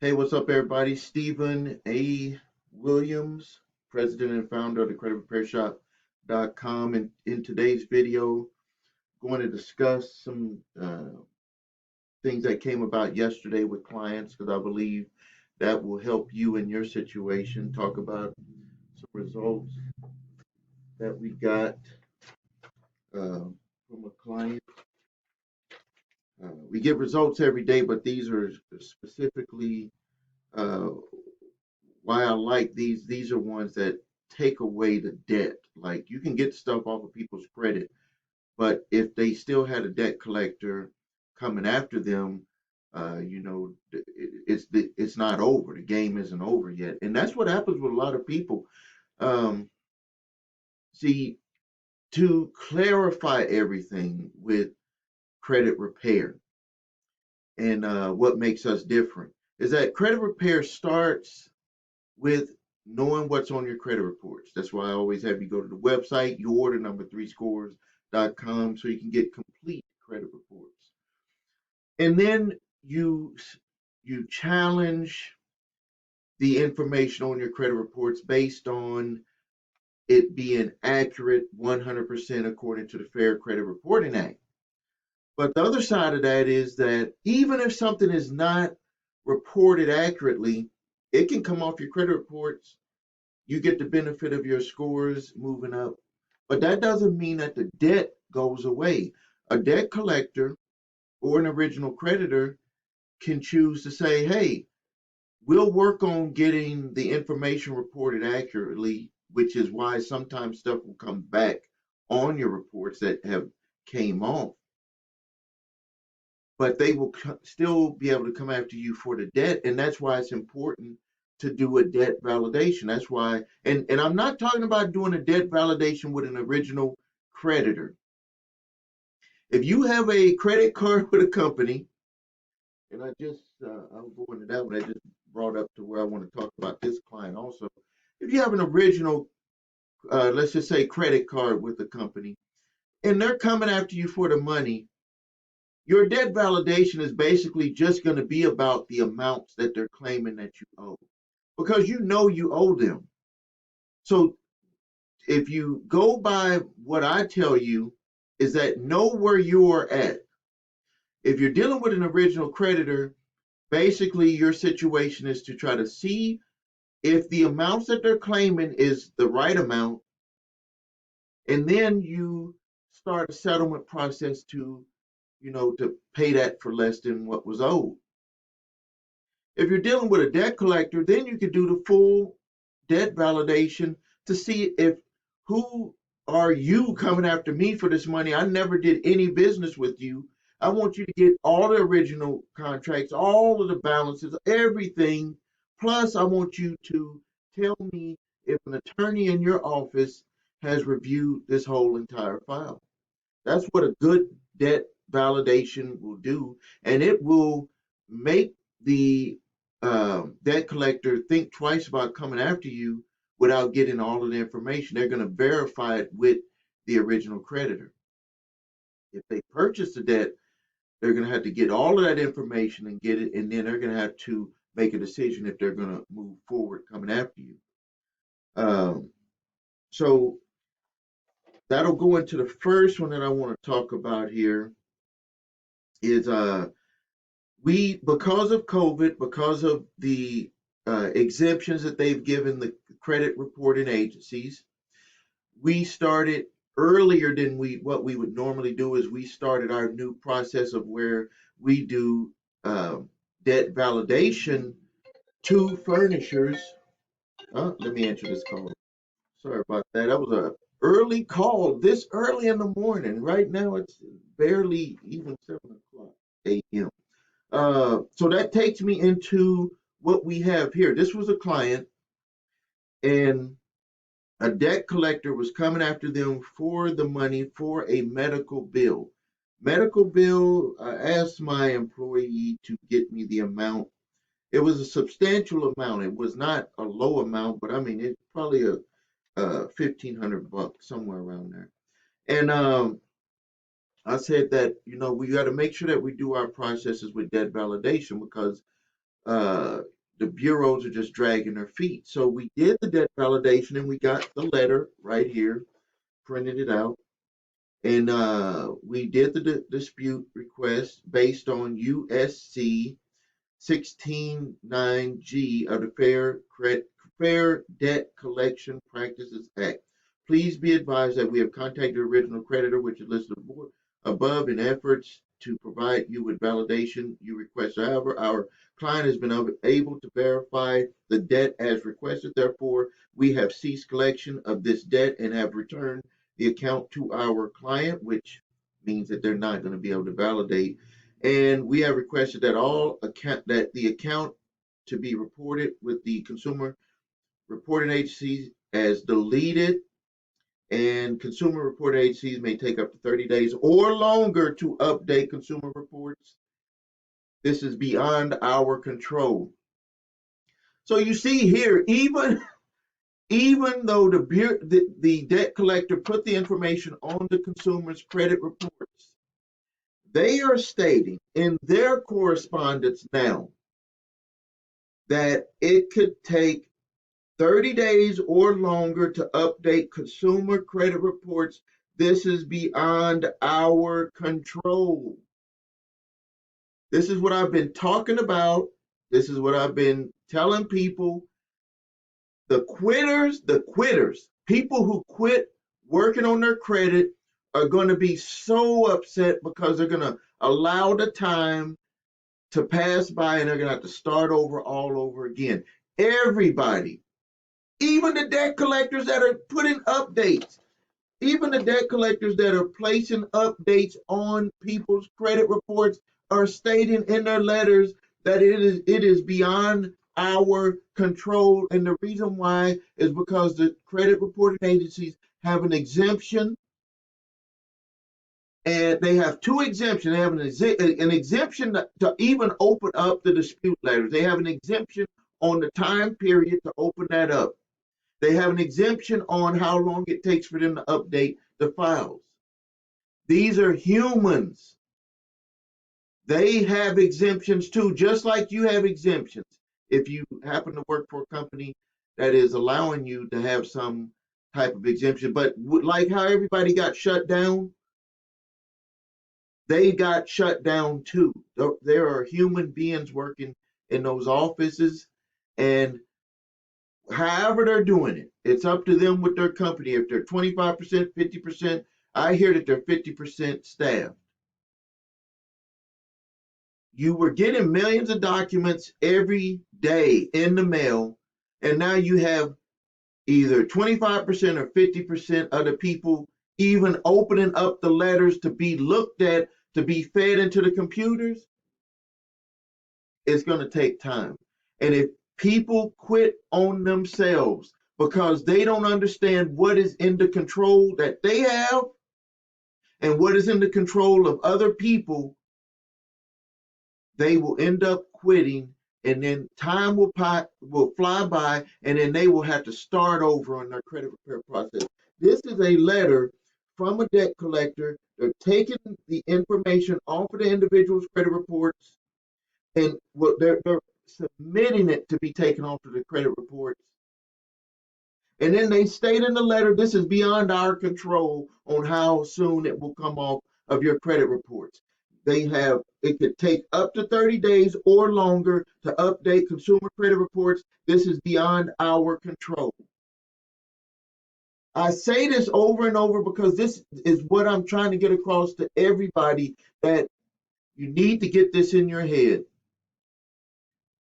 Hey, what's up, everybody? Stephen A. Williams, president and founder of the creditrepairshop.com. And in today's video, going to discuss some things that came about yesterday with clients because I believe that will help you in your situation. Talk about some results that we got from a client. We get results every day, but these are specifically uh, why I like these. These are ones that take away the debt. Like you can get stuff off of people's credit, but if they still had a debt collector coming after them, it's not over. The game isn't over yet, and that's what happens with a lot of people. Um, See, to clarify everything with credit repair and what makes us different is that credit repair starts with knowing what's on your credit reports. That's why I always have you go to the website, you order number 3scores.com so you can get complete credit reports. And then you you challenge the information on your credit reports based on it being accurate 100% according to the Fair Credit Reporting Act. But the other side of that is that even if something is not reported accurately, it can come off your credit reports. You get the benefit of your scores moving up. But that doesn't mean that the debt goes away. A debt collector or an original creditor can choose to say, hey, we'll work on getting the information reported accurately, which is why sometimes stuff will come back on your reports that have came off, but they will still be able to come after you for the debt. And that's why it's important to do a debt validation. That's why, and I'm not talking about doing a debt validation with an original creditor. If you have a credit card with a company, and I'll go into that one. I just brought up to where I want to talk about this client also. If you have an original, let's just say credit card with the company, and they're coming after you for the money, your debt validation is basically just going to be about the amounts that they're claiming that you owe because you know you owe them. So if you go by what I tell you, is that know where you are at. If you're dealing with an original creditor, basically your situation is to try to see if the amounts that they're claiming is the right amount, and then you start a settlement process to pay that for less than what was owed. If you're dealing with a debt collector, then you can do the full debt validation to see if who are you coming after me for this money? I never did any business with you. I want you to get all the original contracts, all of the balances, everything. Plus, I want you to tell me if an attorney in your office has reviewed this whole entire file. That's what a good debt validation will do, and it will make the debt collector think twice about coming after you without getting all of the information. They're going to verify it with the original creditor. If they purchase the debt, they're going to have to get all of that information and get it, and then they're going to have to make a decision if they're going to move forward coming after you. Um, so that'll go into the first one that I want to talk about here is we, because of COVID, because of the exemptions that they've given the credit reporting agencies, we started earlier than what we would normally do. Is we started our new process of where we do debt validation to furnishers. Let me answer this call. Sorry about that. That was a early call this early in the morning. Right now it's barely even 7 o'clock a.m. So that takes me into what we have here. This was a client, and a debt collector was coming after them for the money for a medical bill. Medical bill, I asked my employee to get me the amount. It was a substantial amount. It was not a low amount, but I mean, it's probably a $1,500, somewhere around there. And I said that we got to make sure that we do our processes with debt validation because the bureaus are just dragging their feet. So we did the debt validation and we got the letter right here, printed it out. And we did the dispute request based on USC 169G of the Fair Debt Collection Practices Act. Please be advised that we have contacted the original creditor, which is listed above, in efforts to provide you with validation you request. However, our client has been able to verify the debt as requested. Therefore, we have ceased collection of this debt and have returned the account to our client, which means that they're not going to be able to validate. And we have requested that the account to be reported with the consumer reporting agencies as deleted, and consumer reporting agencies may take up to 30 days or longer to update consumer reports. This is beyond our control. So you see here, even though the debt collector put the information on the consumer's credit reports, they are stating in their correspondence now that it could take 30 days or longer to update consumer credit reports. This is beyond our control. This is what I've been talking about. This is what I've been telling people. The quitters, people who quit working on their credit are going to be so upset because they're going to allow the time to pass by and they're going to have to start over all over again. Everybody, even the debt collectors that are putting updates, even the debt collectors that are placing updates on people's credit reports are stating in their letters that it is beyond our control. And the reason why is because the credit reporting agencies have an exemption, and they have two exemptions. They have an exemption to even open up the dispute letters. They have an exemption on the time period to open that up. They have an exemption on how long it takes for them to update the files. These are humans. They have exemptions too, just like you have exemptions. If you happen to work for a company that is allowing you to have some type of exemption, but like how everybody got shut down, they got shut down too. There are human beings working in those offices, and however they're doing it, it's up to them with their company. If they're 25%, 50%, I hear that they're 50% staff. You were getting millions of documents every day in the mail, and now you have either 25% or 50% of the people even opening up the letters to be looked at, to be fed into the computers. It's going to take time. And if people quit on themselves because they don't understand what is in the control that they have and what is in the control of other people, they will end up quitting, and then time will fly by, and then they will have to start over on their credit repair process. This is a letter from a debt collector. They're taking the information off of the individual's credit reports, and they're submitting it to be taken off of the credit reports. And then they state in the letter, this is beyond our control on how soon it will come off of your credit reports. It could take up to 30 days or longer to update consumer credit reports. This is beyond our control. I say this over and over because this is what I'm trying to get across to everybody, that you need to get this in your head,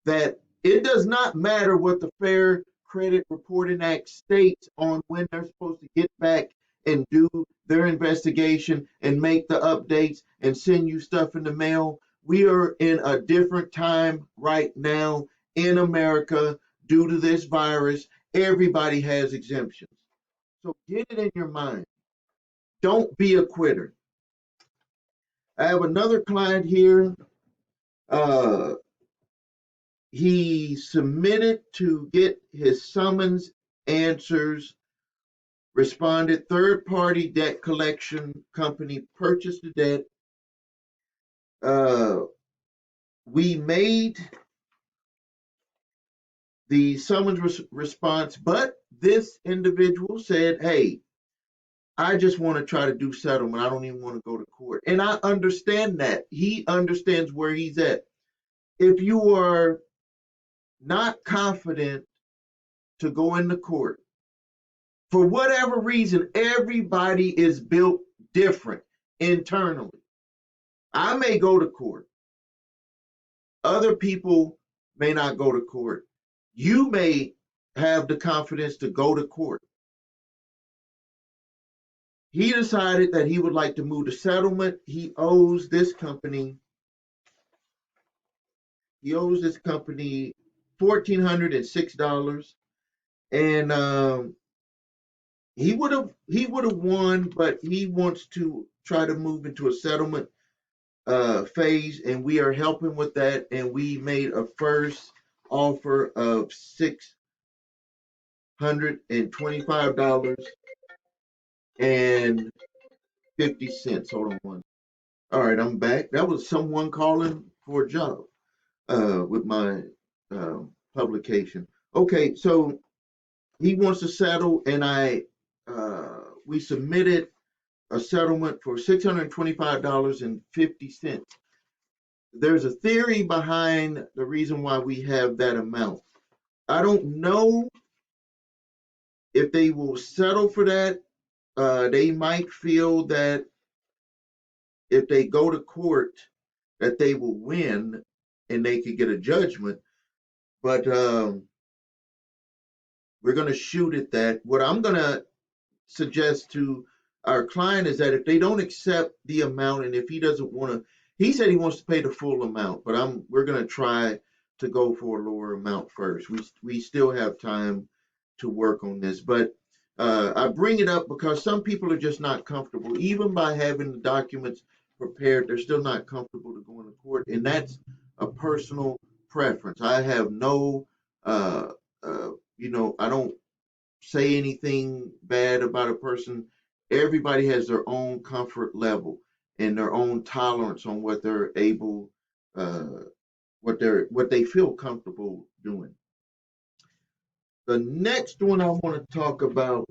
that it does not matter what the Fair Credit Reporting Act states on when they're supposed to get back and do their investigation and make the updates and send you stuff in the mail. We are in a different time right now in America due to this virus. Everybody has exemptions. So get it in your mind. Don't be a quitter. I have another client here. He submitted to get his summons answers, responded, third-party debt collection company purchased the debt. We made the summons response, but this individual said, hey, I just want to try to do settlement. I don't even want to go to court. And I understand that. He understands where he's at. If you are not confident to go into court, for whatever reason, everybody is built different internally. I may go to court. Other people may not go to court. You may have the confidence to go to court. He decided that he would like to move to settlement. He owes this company $1,406, and he would have won, but he wants to try to move into a settlement phase, and we are helping with that. And we made a first offer of $625 and 50 cents. Hold on one. All right, I'm back. That was someone calling for a job with my publication. Okay, so he wants to settle, and we submitted a settlement for $625.50. There's a theory behind the reason why we have that amount. I don't know if they will settle for that. They might feel that if they go to court, that they will win and they could get a judgment. But we're going to shoot at that. What I'm going to suggest to our client is that if they don't accept the amount, and if he doesn't want to, he said he wants to pay the full amount, but we're going to try to go for a lower amount first. We still have time to work on this, but I bring it up because some people are just not comfortable, even by having the documents prepared. They're still not comfortable to go into court, and that's a personal preference. I have no, I don't say anything bad about a person. Everybody has their own comfort level and their own tolerance on what they're able, uh, what they feel comfortable doing. The next one I want to talk about,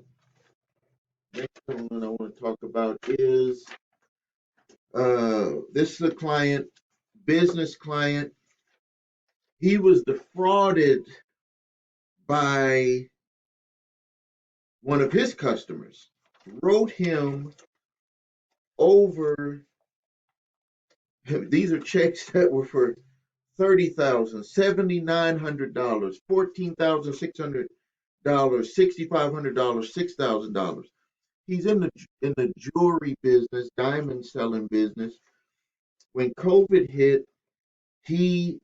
is this is a client, business client. He was defrauded by one of his customers. Wrote him over. These are checks that were for $30,000, $7,900, $14,600, $6,500, $6,000. He's in the jewelry business, diamond selling business. When COVID hit, his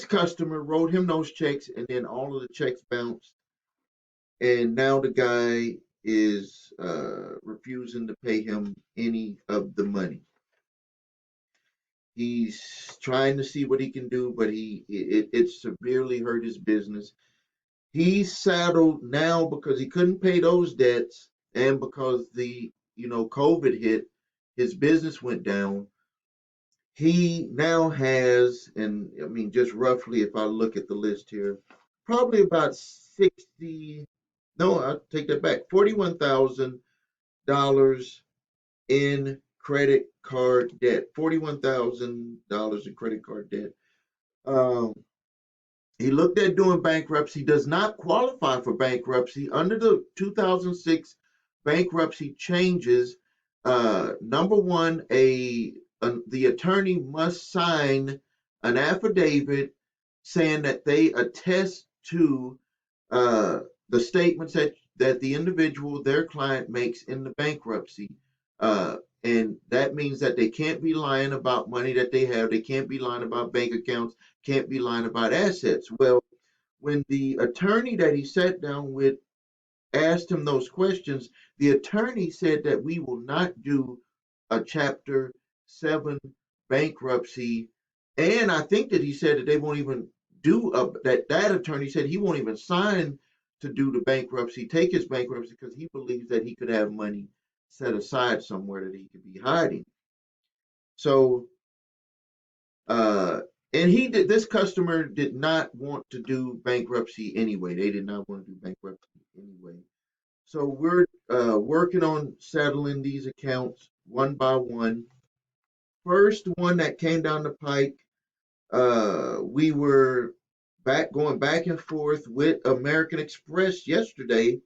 customer wrote him those checks, and then all of the checks bounced, and now the guy is refusing to pay him any of the money. He's trying to see what he can do, but it severely hurt his business. He's saddled now because he couldn't pay those debts, and because the COVID hit, his business went down. He now has, and I mean, just roughly, if I look at the list here, probably about 60. No, I take that back. $41,000 in credit card debt. $41,000 in credit card debt. Um, he looked at doing bankruptcy. Does not qualify for bankruptcy under the 2006 bankruptcy changes. Number one, the attorney must sign an affidavit saying that they attest to uh, the statements that the individual, their client, makes in the bankruptcy. And that means that they can't be lying about money that they have. They can't be lying about bank accounts, can't be lying about assets. Well, when the attorney that he sat down with asked him those questions, the attorney said that we will not do a Chapter 7 bankruptcy. And I think that he said that they won't even that attorney said he won't even sign to do the bankruptcy, take his bankruptcy, because he believes that he could have money set aside somewhere that he could be hiding. So And this customer did not want to do bankruptcy anyway. They did not want to do bankruptcy anyway. So we're working on settling these accounts one by one. First one that came down the pike, we were going back and forth with American Express yesterday.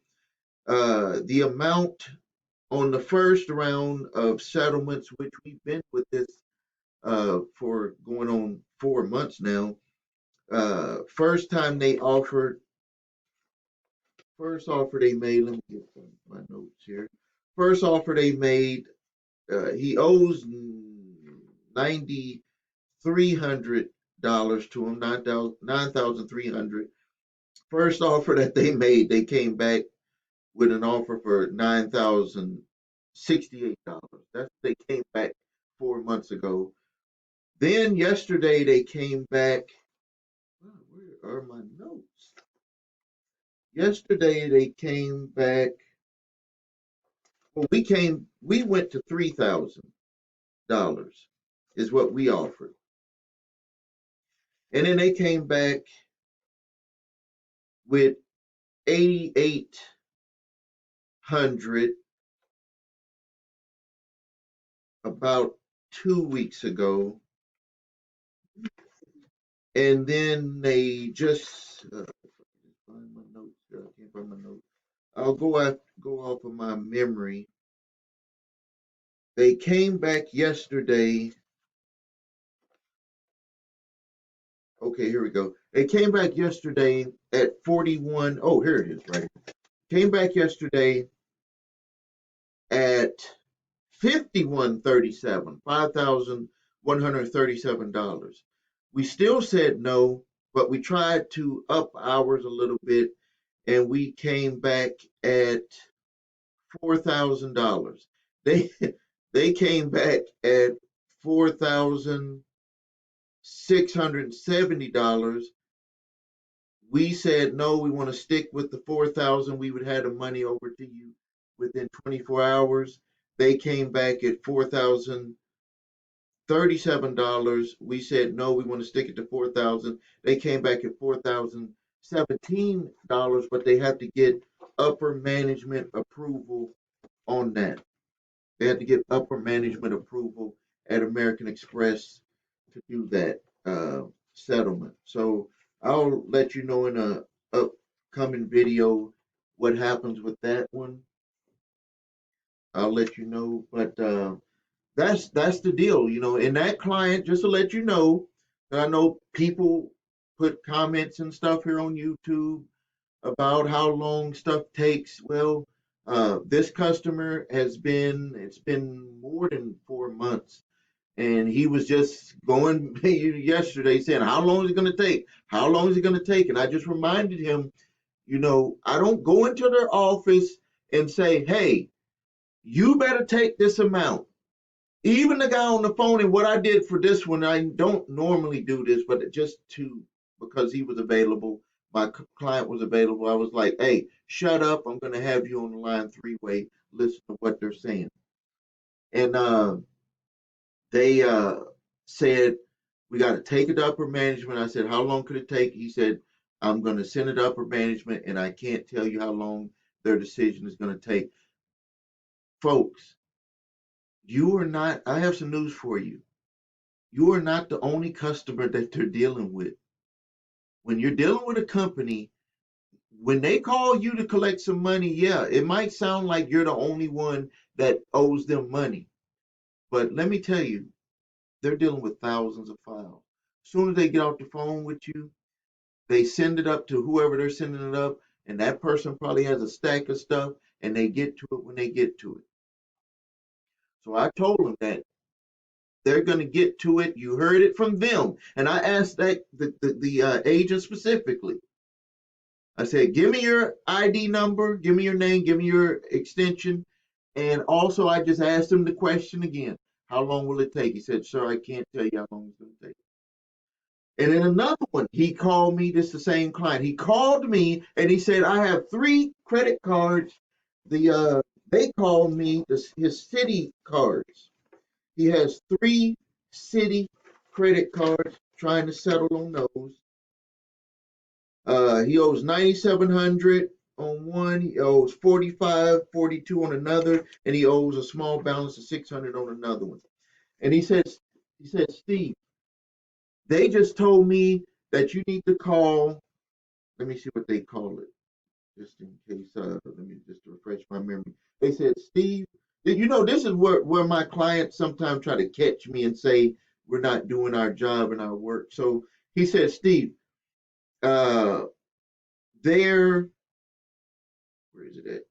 The amount on the first round of settlements, which we've been with this for going on 4 months now. First time they offered, first offer they made, let me get my notes here. First offer they made, he owes $9,300 to him, 9,300. First offer that they made, they came back with an offer for $9,068. That's they came back 4 months ago. Then yesterday they came back. Oh, where are my notes? Yesterday they came back. Well, we went to $3,000 is what we offered. And then they came back with 8,800 about 2 weeks ago. And then they just find my notes here. I can't find my notes. I'll go off of my memory. They came back yesterday. Okay, here we go. They came back yesterday at 41. Oh, here it is, right. Came back yesterday at 5137, $5,137. We still said no, but we tried to up ours a little bit, and we came back at $4,000. They they came back at $4,670. We said no, we want to stick with the 4,000. We would have the money over to you within 24 hours. They came back at $4,037. We said no, we want to stick it to 4,000. They came back at $4,017, but they have to get upper management approval on that. They had to get upper management approval at American Express to do that settlement. So I'll let you know in a upcoming video what happens with that one. I'll let you know, but that's the deal, And that client, just to let you know, I know people put comments and stuff here on YouTube about how long stuff takes. Well, this customer it's been more than 4 months. And he was just going yesterday saying, how long is it going to take? How long is it going to take? And I just reminded him, I don't go into their office and say, hey, you better take this amount. Even the guy on the phone, and what I did for this one, I don't normally do this, but because he was available, my client was available. I was like, hey, shut up. I'm going to have you on the line three-way. Listen to what they're saying. And they said, we got to take it to upper management. I said, how long could it take? He said, I'm going to send it to upper management, and I can't tell you how long their decision is going to take. Folks, I have some news for you. You are not the only customer that they're dealing with. When you're dealing with a company, when they call you to collect some money, yeah, it might sound like you're the only one that owes them money. But let me tell you, they're dealing with thousands of files. As soon as they get off the phone with you, they send it up to whoever they're sending it up, and that person probably has a stack of stuff, and they get to it when they get to it. So I told them that they're going to get to it. You heard it from them. And I asked the agent specifically. I said, give me your ID number, give me your name, give me your extension. And also, I just asked him the question again. How long will it take? He said, sir, I can't tell you how long it's going to take. And then another one, he called me, this is the same client. He called me and he said, I have 3 credit cards. They called me his city cards. He has 3 city credit cards. trying to settle on those. He owes 9,700 on one. He owes 45.42 on another, and he owes a small balance of 600 on another one. And he said, Steve, they just told me that you need to call. Let me see what they call it, just in case. Let me just refresh my memory. They said, Steve, this is where my clients sometimes try to catch me and say we're not doing our job and our work. So he said, Steve, uh, their where is it at?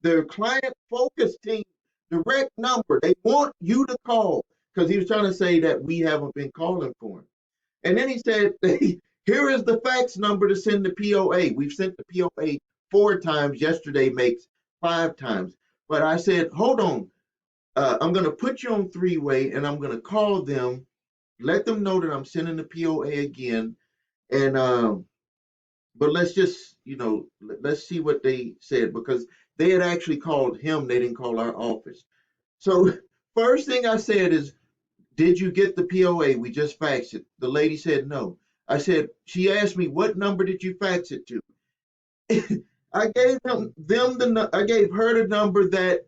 Their client focus team direct number. They want you to call because he was trying to say that we haven't been calling for him. And then he said, here is the fax number to send the POA. We've sent the POA 4 times. Yesterday makes 5 times. But I said, hold on. I'm going to put you on three-way and I'm going to call them, let them know that I'm sending the POA again. And but let's just, let's see what they said because they had actually called him. They didn't call our office. So first thing I said is, did you get the POA? We just faxed it. The lady said no. I said, she asked me, what number did you fax it to? I gave I gave her the number that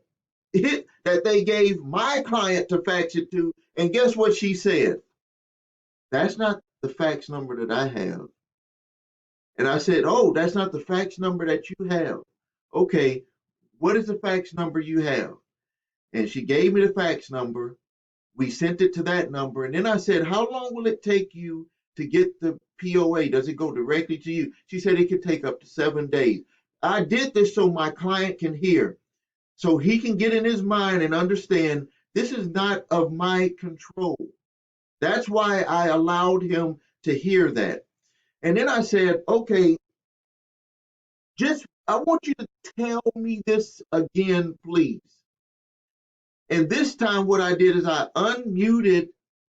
they gave my client to fax it to. And guess what she said? That's not the fax number that I have. And I said, oh, that's not the fax number that you have. Okay, what is the fax number you have? And she gave me the fax number. We sent it to that number. And then I said, how long will it take you to get the POA? Does it go directly to you? She said it could take up to 7 days. I did this so my client can hear, so he can get in his mind and understand this is not of my control. That's why I allowed him to hear that. And then I said, okay, I want you to tell me this again, please. And this time what I did is I unmuted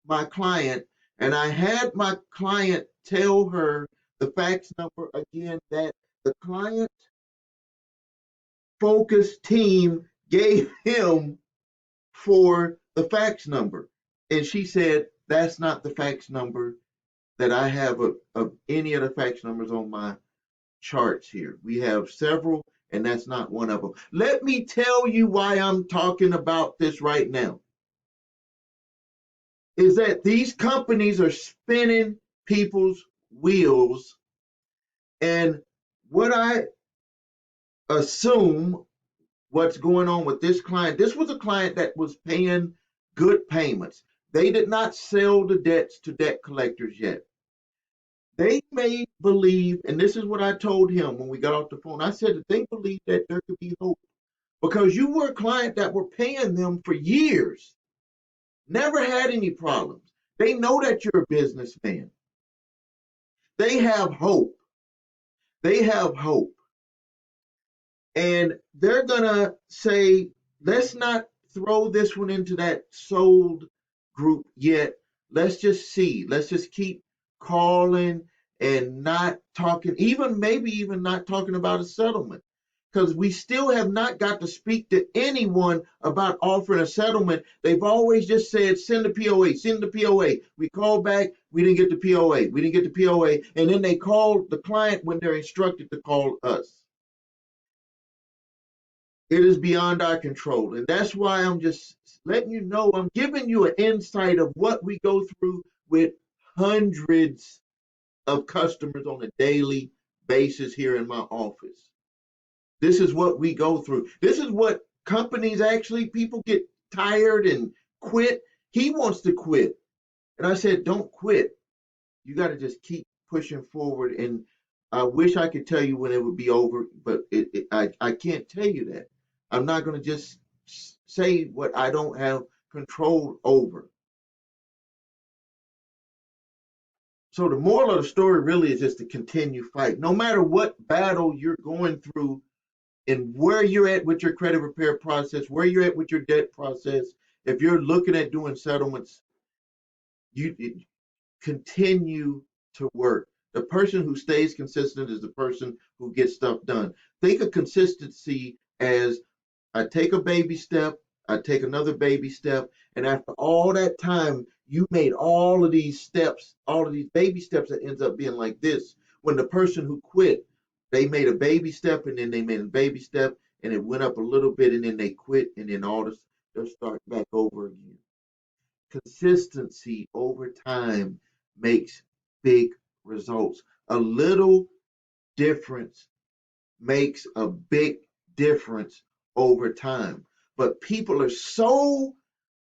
my client and I had my client tell her the fax number again that the client focus team gave him for the fax number. And she said, that's not the fax number that I have of any of the fax numbers on my charts here. We have several, and that's not one of them. Let me tell you why I'm talking about this right now. Is that these companies are spinning people's wheels. And what I assume what's going on with this client, this was a client that was paying good payments. They did not sell the debts to debt collectors yet. They may believe, and this is what I told him when we got off the phone. I said that they believe that there could be hope because you were a client that were paying them for years, never had any problems. They know that you're a businessman. They have hope. They have hope. And they're going to say, let's not throw this one into that sold group yet. Let's just see. Let's just keep calling and not talking, maybe even not talking about a settlement. Because we still have not got to speak to anyone about offering a settlement. They've always just said, send the POA, send the POA. We called back, we didn't get the POA, we didn't get the POA. And then they call the client when they're instructed to call us. It is beyond our control. And that's why I'm just letting you know, I'm giving you an insight of what we go through with hundreds of customers on a daily basis here in my office. This is what we go through. This is what companies actually, people get tired and quit. He wants to quit. And I said, don't quit. You got to just keep pushing forward. And I wish I could tell you when it would be over, but I can't tell you that. I'm not going to just say what I don't have control over. So the moral of the story really is just to continue fight. No matter what battle you're going through and where you're at with your credit repair process, where you're at with your debt process, if you're looking at doing settlements, you continue to work. The person who stays consistent is the person who gets stuff done. Think of consistency as I take a baby step, I take another baby step, and after all that time, you made all of these steps, all of these baby steps that ends up being like this. When the person who quit, they made a baby step, and then they made a baby step, and it went up a little bit, and then they quit, and then all this, they'll start back over again. Consistency over time makes big results. A little difference makes a big difference over time. But people are so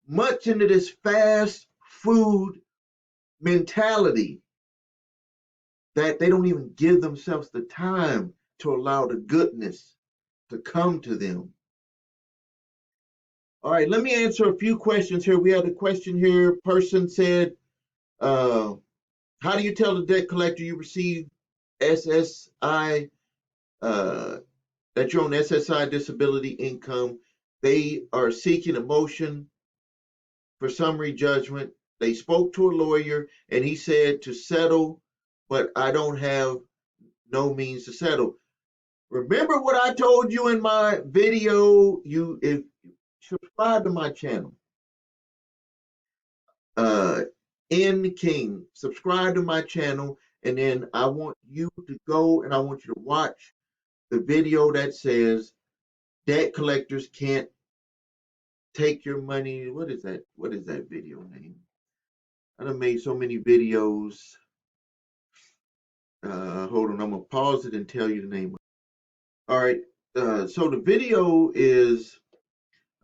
much into this fast food mentality that they don't even give themselves the time to allow the goodness to come to them. All right, let me answer a few questions here. We had a question here. Person said, uh, how do you tell the debt collector you receive SSI, uh, that you're on SSI disability income? They are seeking a motion for summary judgment. They spoke to a lawyer and he said to settle, but I don't have no means to settle. Remember what I told you in my video? You if subscribe to my channel, uh N King, subscribe to my channel, and then I want you to go and I want you to watch the video that says debt collectors can't take your money. What is that? What is that video name? I done made so many videos. Hold on, I'm gonna pause it and tell you the name. All right. So the video is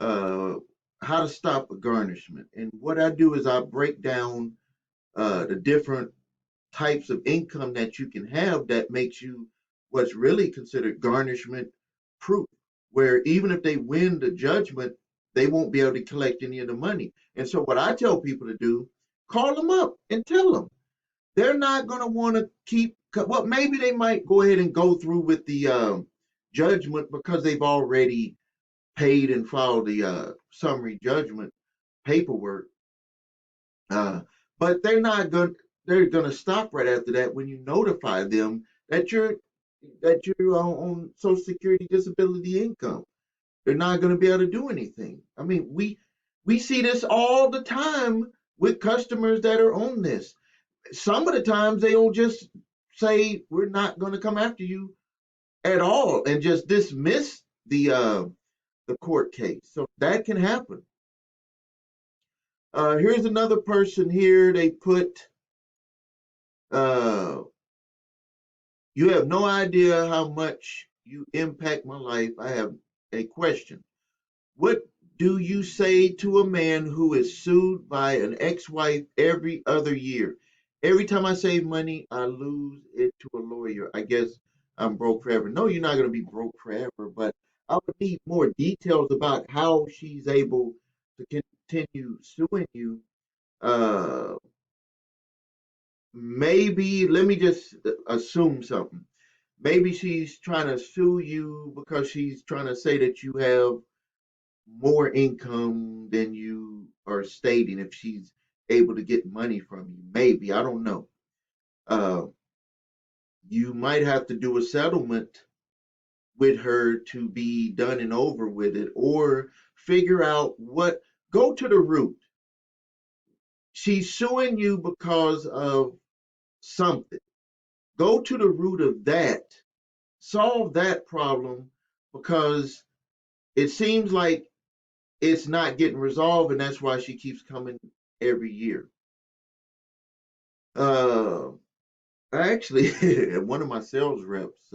uh, how to stop a garnishment, and what I do is I break down the different types of income that you can have that makes you what's really considered garnishment proof, where even if they win the judgment, they won't be able to collect any of the money. And so what I tell people to do, call them up and tell them they're not going to want to keep, well, maybe they might go ahead and go through with the judgment because they've already paid and filed the summary judgment paperwork. Uh, but they're going to stop right after that when you notify them that you're on Social Security disability income. They're not going to be able to do anything. I mean, we see this all the time with customers that are on this. Some of the times they'll just say we're not going to come after you at all and just dismiss the court case. So that can happen. Here's another person here. They put, uh, you have no idea how much you impact my life. I have a question. What do you say to a man who is sued by an ex-wife every other year? Every time I save money, I lose it to a lawyer. I guess I'm broke forever. No, you're not going to be broke forever, but I would need more details about how she's able to continue suing you. Uh, Maybe, let me just assume something. Maybe she's trying to sue you because she's trying to say that you have more income than you are stating if she's able to get money from you. Maybe, I don't know. Uh, you might have to do a settlement with her to be done and over with it, or figure out go to the root. She's suing you because of something. Go to the root of that, solve that problem, because it seems like it's not getting resolved, and that's why she keeps coming every year. Uh, Actually, one of my sales reps,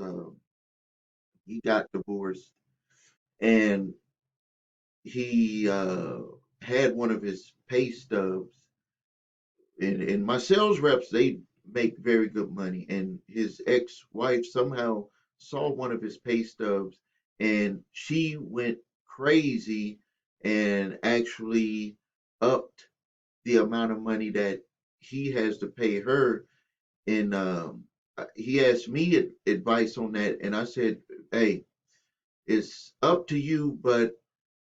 he got divorced, and he had one of his pay stubs. And my sales reps, they make very good money. And his ex-wife somehow saw one of his pay stubs, and she went crazy and actually upped the amount of money that he has to pay her. And he asked me advice on that, and I said, "Hey, it's up to you, but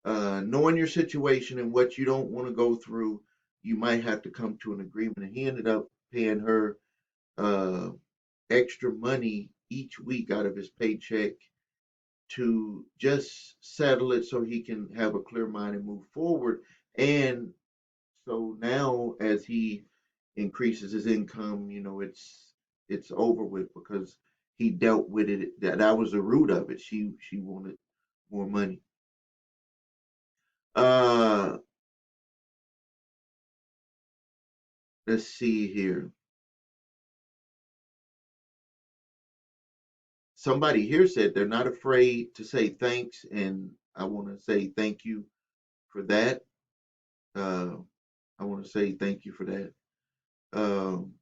knowing your situation and what you don't want to go through, you might have to come to an agreement." And he ended up paying her uh, extra money each week out of his paycheck, to just settle it so he can have a clear mind and move forward. And so now, as he increases his income, it's over with because he dealt with it. That was the root of it. She wanted more money. Uh, let's see here. Somebody here said they're not afraid to say thanks, and I want to say thank you for that. Uh, I want to say thank you for that. Um,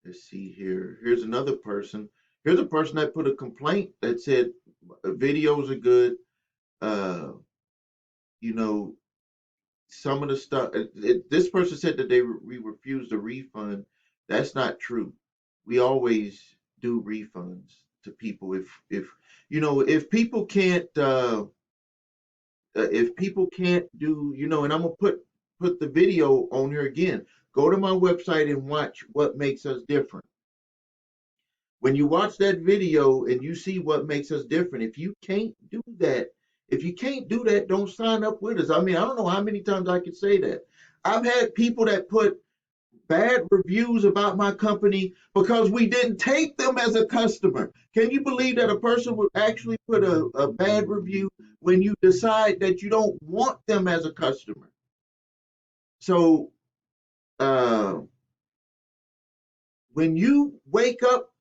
let's see here. Here's another person. Here's a person that put a complaint that said videos are good. Uh, you know, some of the stuff. This person said that we refused a refund. That's not true. We always do refunds to people if people can't if people can't do, and I'm gonna put the video on here again. Go to my website and watch what makes us different. When you watch that video and you see what makes us different, if you can't do that, don't sign up with us. I mean, I don't know how many times I could say that. I've had people that put bad reviews about my company because we didn't take them as a customer. Can you believe that a person would actually put a bad review when you decide that you don't want them as a customer? So uh, when you wake up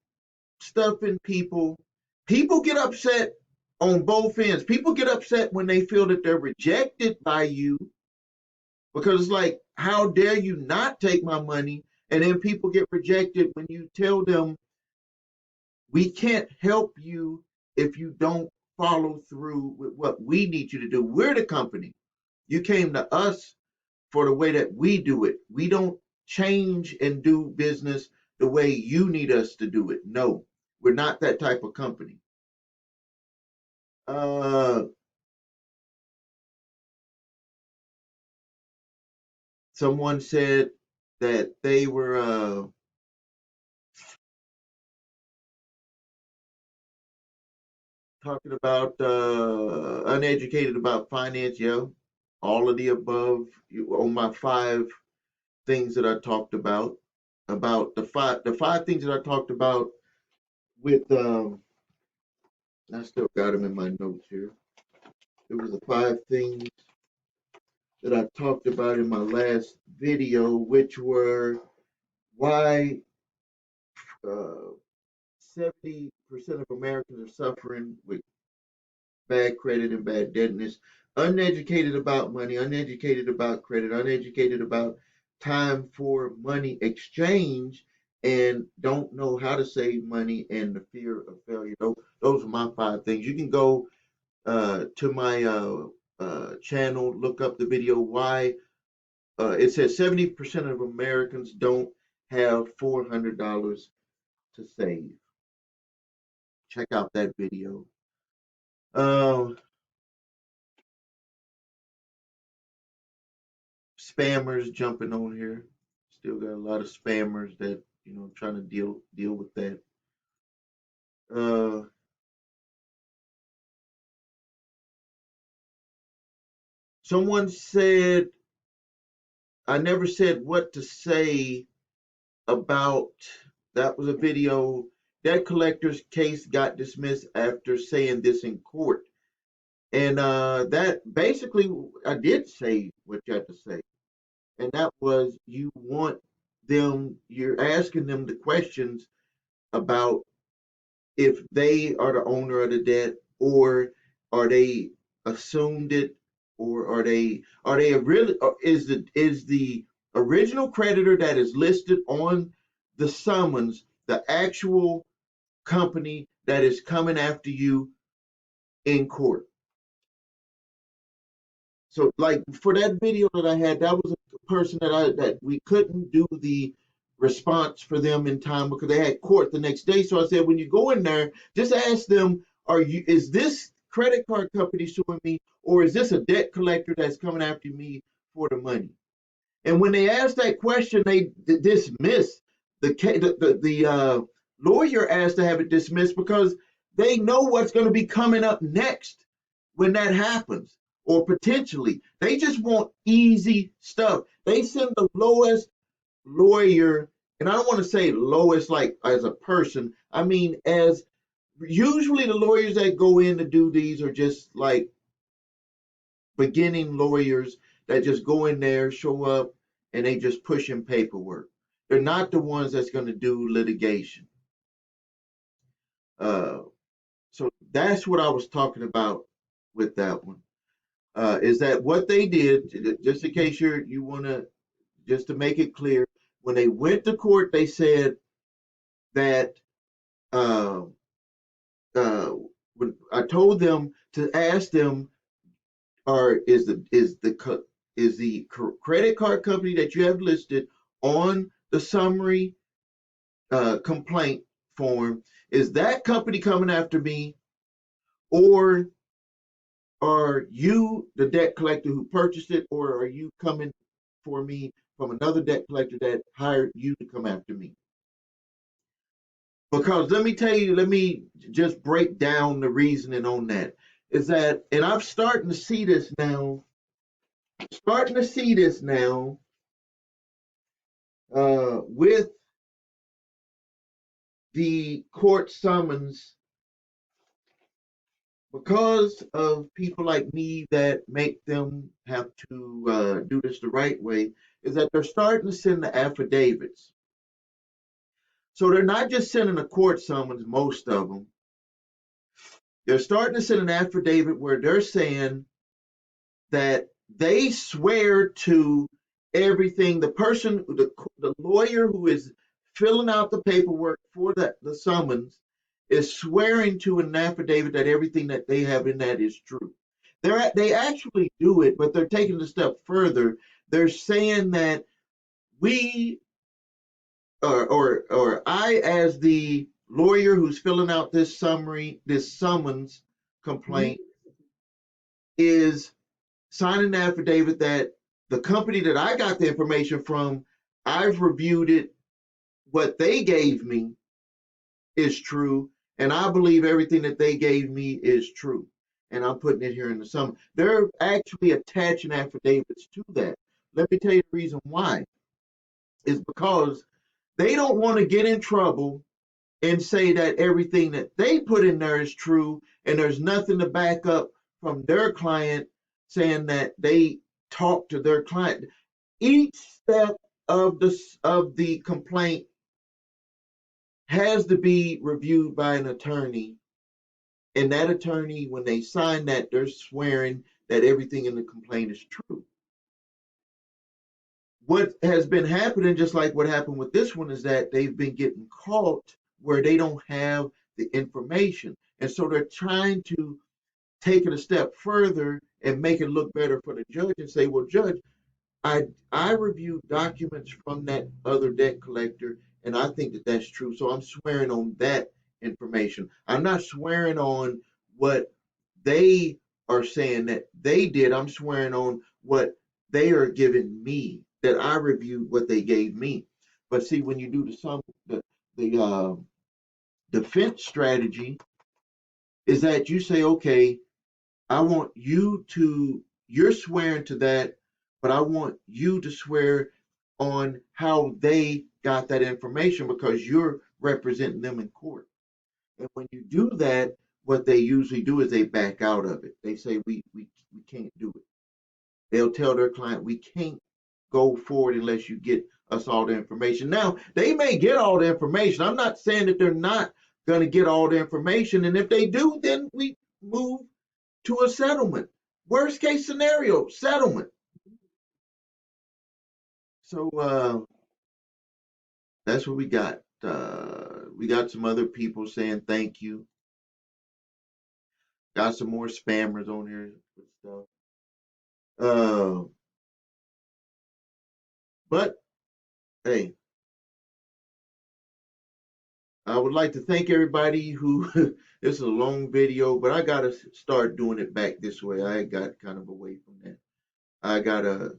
stuffing people, people get upset on both ends. People get upset when they feel that they're rejected by you because it's like, how dare you not take my money? And then people get rejected when you tell them, we can't help you if you don't follow through with what we need you to do. We're the company. You came to us for the way that we do it. We don't change and do business the way you need us to do it. No, we're not that type of company. Uh, someone said that they were talking about uneducated about finance. Yeah, all of the above on my 5 things that I talked about the five things that I talked about with I still got them in my notes here. It was the 5 things that I talked about in my last video, which were why 70% of Americans are suffering with bad credit and bad debtness, uneducated about money, uneducated about credit, uneducated about time for money exchange, and don't know how to save money and the fear of failure. Those are my 5 things. You can go to my channel, look up the video why it says 70% of Americans don't have $400 to save. Check out that video. Um, Spammers jumping on here. Still got a lot of spammers that trying to deal with that. Uh, someone said I never said what to say about that was a video. Debt collector's case got dismissed after saying this in court, and that basically I did say what you had to say, and that was you're asking them the questions about if they are the owner of the debt, or are they assumed it, or are they really, or is the original creditor that is listed on the summons the actual company that is coming after you in court? So, like for that video that I had, that was a person that we couldn't do the response for them in time because they had court the next day. So I said, when you go in there, just ask them, is this credit card company suing me, or is this a debt collector that's coming after me for the money? And when they asked that question, they dismissed the lawyer asked to have it dismissed because they know what's going to be coming up next when that happens, or potentially. They just want easy stuff. They send the lowest lawyer, and I don't want to say lowest like as a person. I mean, as usually the lawyers that go in to do these are just like beginning lawyers that just go in there, show up, and they just push in paperwork. They're not the ones that's going to do litigation. Uh, so that's what I was talking about with that one. Is that what they did? Just in case you want to, just to make it clear, when they went to court, they said that uh, uh, when I told them to ask them, or is the credit card company that you have listed on the summary complaint form, is that company coming after me, or are you the debt collector who purchased it, or are you coming for me from another debt collector that hired you to come after me? Because let me tell you, let me just break down the reasoning on that. Is that, and I'm starting to see this now, with the court summons, because of people like me that make them have to do this the right way, is that they're starting to send the affidavits. So they're not just sending a court summons, most of them. They're starting to send an affidavit where they're saying that they swear to everything. The person, the lawyer who is filling out the paperwork for the summons is swearing to an affidavit that everything that they have in that is true. They actually do it, but they're taking it a step further. They're saying that we, or I, as the lawyer who's filling out this summons complaint, is signing an affidavit that the company that I got the information from, I've reviewed it, what they gave me is true, and I believe everything that they gave me is true. And I'm putting it here in the sum. They're actually attaching affidavits to that. Let me tell you the reason why. Is because they don't want to get in trouble and say that everything that they put in there is true, and there's nothing to back up from their client saying that they talked to their client. Each step of the complaint has to be reviewed by an attorney, and that attorney, when they sign that, they're swearing that everything in the complaint is true. What has been happening, just like what happened with this one, is that they've been getting caught where they don't have the information. And so they're trying to take it a step further and make it look better for the judge and say, well, judge, I reviewed documents from that other debt collector, and I think that that's true. So I'm swearing on that information. I'm not swearing on what they are saying that they did. I'm swearing on what they are giving me, that I reviewed what they gave me. But see, when you do the defense strategy, is that you say, okay, I want you to, you're swearing to that, but I want you to swear on how they got that information because you're representing them in court. And when you do that, what they usually do is they back out of it. They say, we can't do it. They'll tell their client, we can't go forward unless you get us all the information. Now, they may get all the information. I'm not saying that they're not going to get all the information. And if they do, then we move to a settlement. Worst case scenario, settlement. So that's what we got. We got some other people saying thank you. Got some more spammers on here with stuff. Uh, but hey, I would like to thank everybody who. This is a long video, but I gotta start doing it back this way. I got kind of away from that. I gotta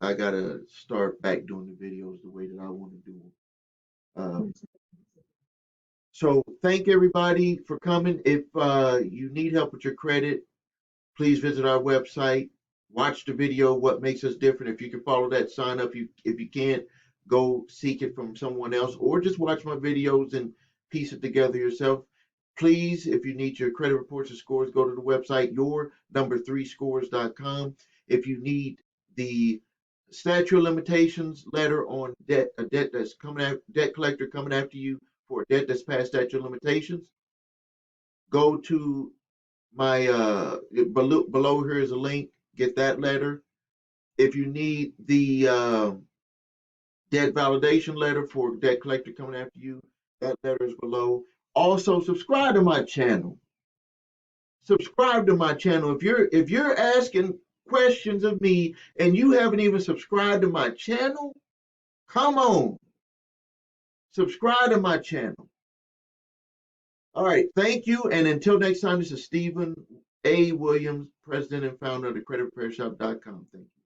I gotta start back doing the videos the way that I want to do them. So thank everybody for coming. If you need help with your credit, please visit our website, watch the video, what makes us different. If you can follow that, sign up. If you can't, go seek it from someone else, or just watch my videos and piece it together yourself. Please, if you need your credit reports and scores, go to the website, your3scores.com. If you need the statute of limitations letter on debt, a debt that's coming out, debt collector coming after you for a debt that's past statute of limitations, go to my below here is a link. Get that letter. If you need the debt validation letter for debt collector coming after you, that letter is below. Also, subscribe to my channel. Subscribe to my channel. If you're asking questions of me and you haven't even subscribed to my channel, come on, subscribe to my channel. All right, thank you. And until next time, this is Stephen A. Williams, president and founder of the creditrepairshop.com. Thank you.